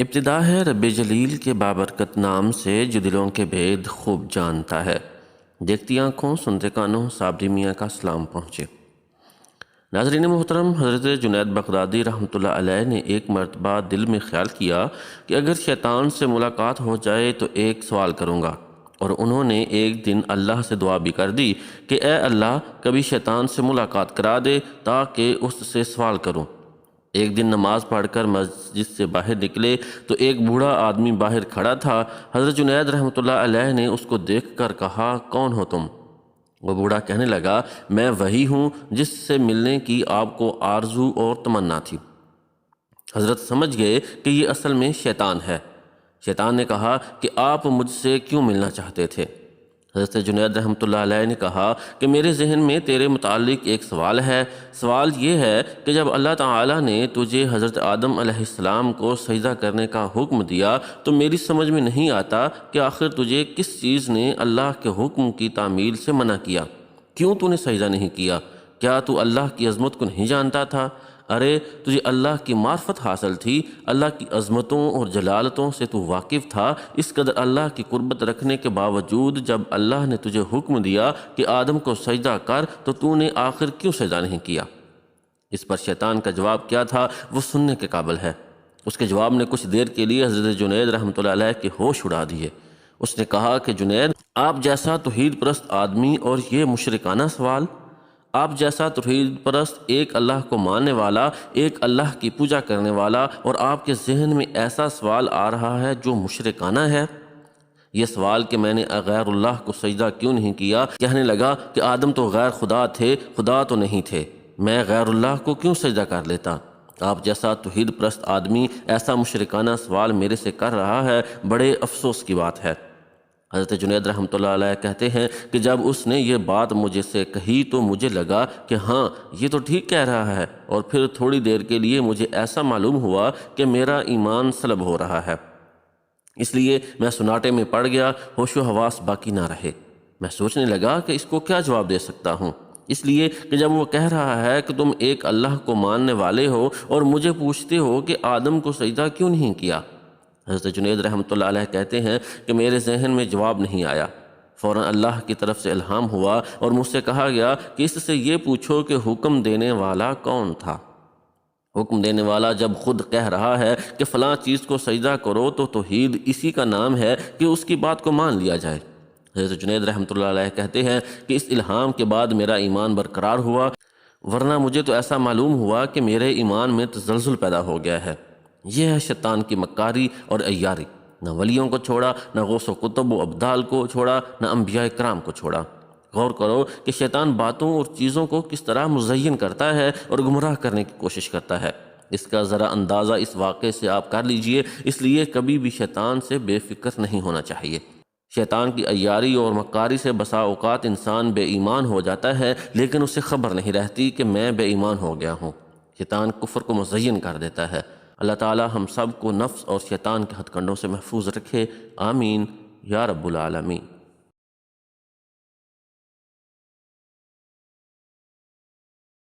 ابتدا ہے رب جلیل کے بابرکت نام سے جو دلوں کے بھید خوب جانتا ہے۔ دیکھتی آنکھوں سنتے کانوں صابری میاں کا سلام پہنچے۔ ناظرین محترم، حضرت جنید بغدادی رحمۃ اللہ علیہ نے ایک مرتبہ دل میں خیال کیا کہ اگر شیطان سے ملاقات ہو جائے تو ایک سوال کروں گا، اور انہوں نے ایک دن اللہ سے دعا بھی کر دی کہ اے اللہ کبھی شیطان سے ملاقات کرا دے تاکہ اس سے سوال کروں۔ ایک دن نماز پڑھ کر مسجد سے باہر نکلے تو ایک بوڑھا آدمی باہر کھڑا تھا۔ حضرت جنید رحمۃ اللہ علیہ نے اس کو دیکھ کر کہا، کون ہو تم؟ وہ بوڑھا کہنے لگا، میں وہی ہوں جس سے ملنے کی آپ کو آرزو اور تمنا تھی۔ حضرت سمجھ گئے کہ یہ اصل میں شیطان ہے۔ شیطان نے کہا کہ آپ مجھ سے کیوں ملنا چاہتے تھے؟ حضرت جنید رحمۃ اللہ علیہ نے کہا کہ میرے ذہن میں تیرے متعلق ایک سوال ہے۔ سوال یہ ہے کہ جب اللہ تعالیٰ نے تجھے حضرت آدم علیہ السلام کو سجدہ کرنے کا حکم دیا تو میری سمجھ میں نہیں آتا کہ آخر تجھے کس چیز نے اللہ کے حکم کی تعمیل سے منع کیا؟ کیوں تو نے سجدہ نہیں کیا؟ کیا تو اللہ کی عظمت کو نہیں جانتا تھا؟ ارے تجھے اللہ کی معرفت حاصل تھی، اللہ کی عظمتوں اور جلالتوں سے تو واقف تھا۔ اس قدر اللہ کی قربت رکھنے کے باوجود جب اللہ نے تجھے حکم دیا کہ آدم کو سجدہ کر تو نے آخر کیوں سجدہ نہیں کیا؟ اس پر شیطان کا جواب کیا تھا وہ سننے کے قابل ہے۔ اس کے جواب نے کچھ دیر کے لیے حضرت جنید رحمۃ اللہ علیہ کے ہوش اڑا دیے۔ اس نے کہا کہ جنید، آپ جیسا توحید پرست آدمی اور یہ مشرکانہ سوال؟ آپ جیسا توحید پرست، ایک اللہ کو ماننے والا، ایک اللہ کی پوجا کرنے والا، اور آپ کے ذہن میں ایسا سوال آ رہا ہے جو مشرکانہ ہے؟ یہ سوال کہ میں نے غیر اللہ کو سجدہ کیوں نہیں کیا؟ کہنے لگا کہ آدم تو غیر خدا تھے، خدا تو نہیں تھے، میں غیر اللہ کو کیوں سجدہ کر لیتا؟ آپ جیسا توحید پرست آدمی ایسا مشرکانہ سوال میرے سے کر رہا ہے، بڑے افسوس کی بات ہے۔ حضرت جنید رحمۃ اللہ علیہ کہتے ہیں کہ جب اس نے یہ بات مجھے سے کہی تو مجھے لگا کہ ہاں یہ تو ٹھیک کہہ رہا ہے، اور پھر تھوڑی دیر کے لیے مجھے ایسا معلوم ہوا کہ میرا ایمان سلب ہو رہا ہے۔ اس لیے میں سناٹے میں پڑ گیا، ہوش و حواس باقی نہ رہے۔ میں سوچنے لگا کہ اس کو کیا جواب دے سکتا ہوں، اس لیے کہ جب وہ کہہ رہا ہے کہ تم ایک اللہ کو ماننے والے ہو اور مجھے پوچھتے ہو کہ آدم کو سجدہ کیوں نہیں کیا۔ حضرت جنید رحمۃ اللہ علیہ کہتے ہیں کہ میرے ذہن میں جواب نہیں آیا۔ فوراً اللہ کی طرف سے الہام ہوا اور مجھ سے کہا گیا کہ اس سے یہ پوچھو کہ حکم دینے والا کون تھا۔ حکم دینے والا جب خود کہہ رہا ہے کہ فلاں چیز کو سجدہ کرو تو توحید اسی کا نام ہے کہ اس کی بات کو مان لیا جائے۔ حضرت جنید رحمۃ اللہ علیہ کہتے ہیں کہ اس الہام کے بعد میرا ایمان برقرار ہوا، ورنہ مجھے تو ایسا معلوم ہوا کہ میرے ایمان میں تزلزل پیدا ہو گیا ہے۔ یہ ہے شیطان کی مکاری اور عیاری، نہ ولیوں کو چھوڑا، نہ غوث و قطب و ابدال کو چھوڑا، نہ انبیاء کرام کو چھوڑا۔ غور کرو کہ شیطان باتوں اور چیزوں کو کس طرح مزین کرتا ہے اور گمراہ کرنے کی کوشش کرتا ہے۔ اس کا ذرا اندازہ اس واقعے سے آپ کر لیجئے، اس لیے کبھی بھی شیطان سے بے فکر نہیں ہونا چاہیے۔ شیطان کی عیاری اور مکاری سے بسا اوقات انسان بے ایمان ہو جاتا ہے، لیکن اسے خبر نہیں رہتی کہ میں بے ایمان ہو گیا ہوں۔ شیطان کفر کو مزین کر دیتا ہے۔ اللہ تعالی ہم سب کو نفس اور شیطان کے ہتھ کنڈوں سے محفوظ رکھے، آمین یا رب العالمین۔